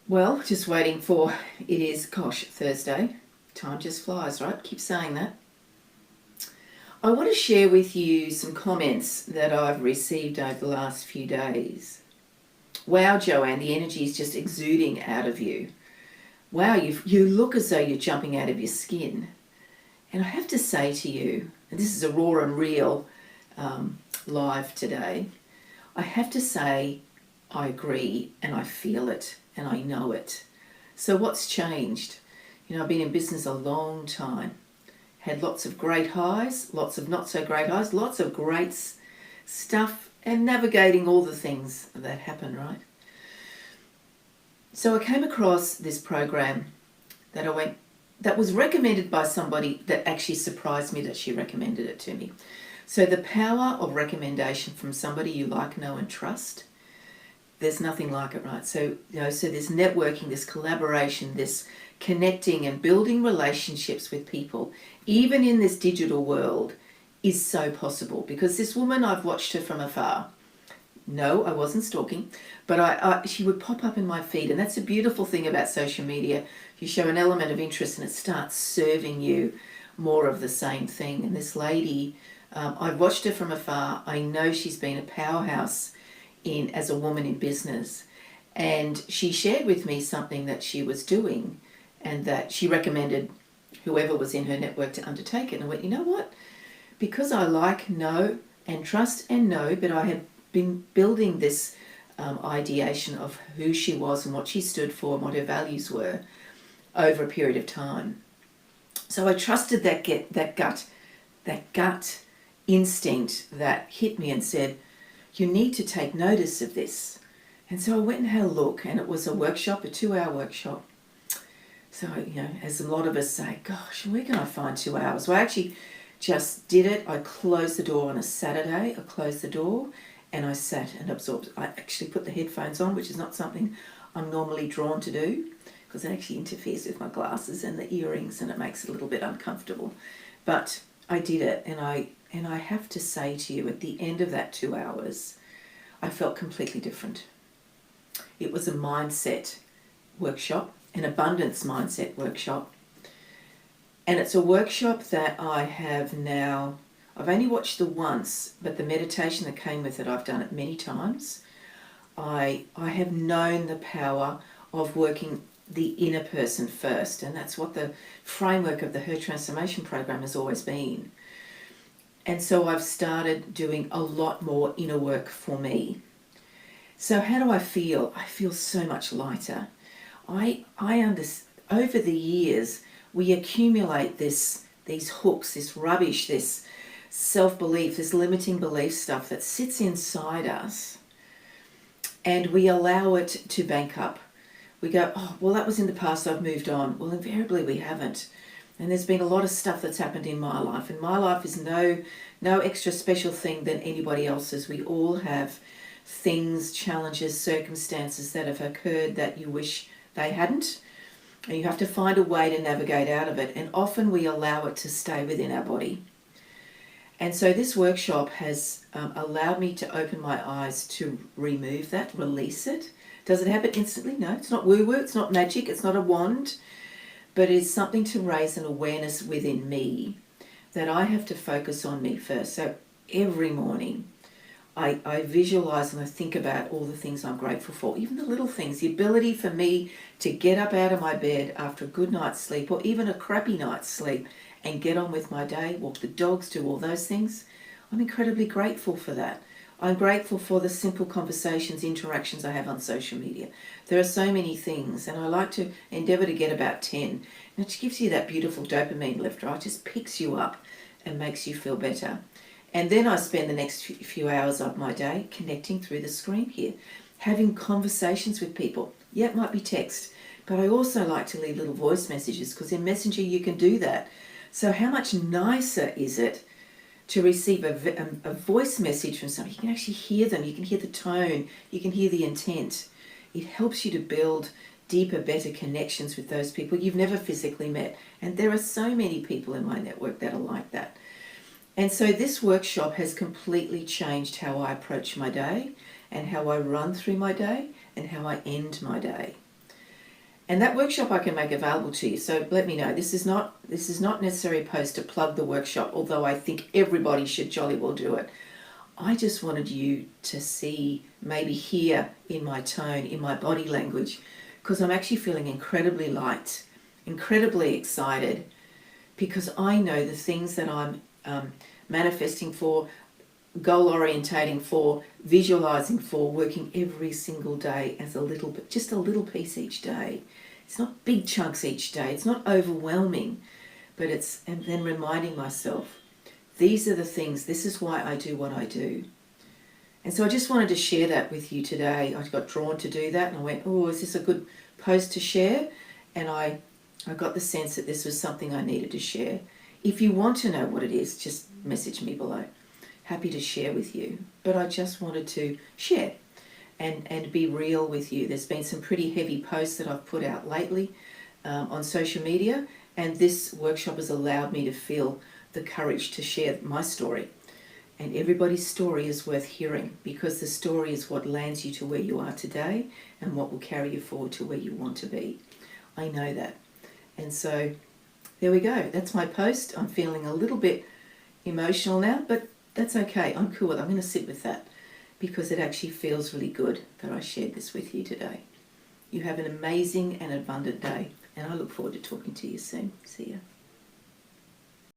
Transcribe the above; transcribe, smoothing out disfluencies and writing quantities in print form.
Well, just waiting for, it is, gosh, Thursday. Time just flies, right? Keep saying that. I want to share with you some comments that I've received over the last few days. Wow, Joanne, the energy is just exuding out of you. Wow, you look as though you're jumping out of your skin. And I have to say to you, and this is a raw and real live today, I have to say I agree and I feel it and I know it. So what's changed? I've been in business a long time. Had lots of great highs, lots of not so great highs, lots of great stuff, and navigating all the things that happen, right? So I came across this program that was recommended by somebody that actually surprised me that she recommended it to me. So the power of recommendation from somebody you like, know, and trust, there's nothing like it, right? So, so this networking, this collaboration, this connecting and building relationships with people, even in this digital world, is so possible. Because this woman, I've watched her from afar. No, I wasn't stalking, but she would pop up in my feed, and that's a beautiful thing about social media. You show an element of interest and it starts serving you more of the same thing. And this lady, I've watched her from afar. I know she's been a powerhouse as a woman in business, and she shared with me something that she was doing and that she recommended whoever was in her network to undertake it. And I went, you know what? Because I like, know, and trust and know, but I have been building this ideation of who she was and what she stood for and what her values were over a period of time. So I trusted that gut instinct that hit me and said, you need to take notice of this. And so I went and had a look, and it was a workshop, a 2-hour workshop. So, as a lot of us say, gosh, where can I find 2 hours? Well, I actually just did it. I closed the door on a Saturday. I closed the door and I sat and absorbed. I actually put the headphones on, which is not something I'm normally drawn to do because it actually interferes with my glasses and the earrings and it makes it a little bit uncomfortable. But I did it, and I have to say to you, at the end of that 2 hours, I felt completely different. It was a mindset workshop, an abundance mindset workshop. And it's a workshop that I've only watched the once, but the meditation that came with it, I've done it many times. I have known the power of working the inner person first, and that's what the framework of the Her Transformation program has always been. And so I've started doing a lot more inner work for me. So how do I feel? I feel so much lighter. I understand. Over the years, we accumulate these hooks, this rubbish, this self-belief, this limiting belief stuff that sits inside us, and we allow it to bank up. We go, oh, well, that was in the past, I've moved on. Well, invariably we haven't. And there's been a lot of stuff that's happened in my life, and my life is no extra special thing than anybody else's. We all have things, challenges, circumstances that have occurred that you wish they hadn't, and you have to find a way to navigate out of it, and often we allow it to stay within our body. And so this workshop has allowed me to open my eyes to remove that, release it. Does it happen instantly? No, it's not woo-woo, it's not magic, it's not a wand, but it's something to raise an awareness within me that I have to focus on me first. So every morning I visualize and I think about all the things I'm grateful for, even the little things, the ability for me to get up out of my bed after a good night's sleep or even a crappy night's sleep and get on with my day, walk the dogs, do all those things. I'm incredibly grateful for that. I'm grateful for the simple conversations, interactions I have on social media. There are so many things, and I like to endeavour to get about 10. And it gives you that beautiful dopamine lift, right? It just picks you up and makes you feel better. And then I spend the next few hours of my day connecting through the screen here, having conversations with people. Yeah, it might be text, but I also like to leave little voice messages because in Messenger you can do that. So how much nicer is it to receive a voice message from somebody? You can actually hear them, you can hear the tone, you can hear the intent. It helps you to build deeper, better connections with those people you've never physically met. And there are so many people in my network that are like that. And so this workshop has completely changed how I approach my day and how I run through my day and how I end my day. And that workshop I can make available to you. So let me know. This is not necessarily a post to plug the workshop, although I think everybody should jolly well do it. I just wanted you to see, maybe hear in my tone, in my body language, because I'm actually feeling incredibly light, incredibly excited, because I know the things that I'm manifesting for, goal orientating for, visualizing for, working every single day as a little bit, just a little piece each day. It's not big chunks each day. It's not overwhelming, but and then reminding myself, these are the things, this is why I do what I do. And so I just wanted to share that with you today. I got drawn to do that and I went, oh, is this a good post to share? And I got the sense that this was something I needed to share. If you want to know what it is, just message me below. Happy to share with you. But I just wanted to share and be real with you. There's been some pretty heavy posts that I've put out lately on social media, and this workshop has allowed me to feel the courage to share my story. And everybody's story is worth hearing, because the story is what lands you to where you are today and what will carry you forward to where you want to be. I know that. And so there we go. That's my post. I'm feeling a little bit emotional now, but that's okay. I'm cool with it. I'm going to sit with that, because it actually feels really good that I shared this with you today. You have an amazing and abundant day, and I look forward to talking to you soon. See ya.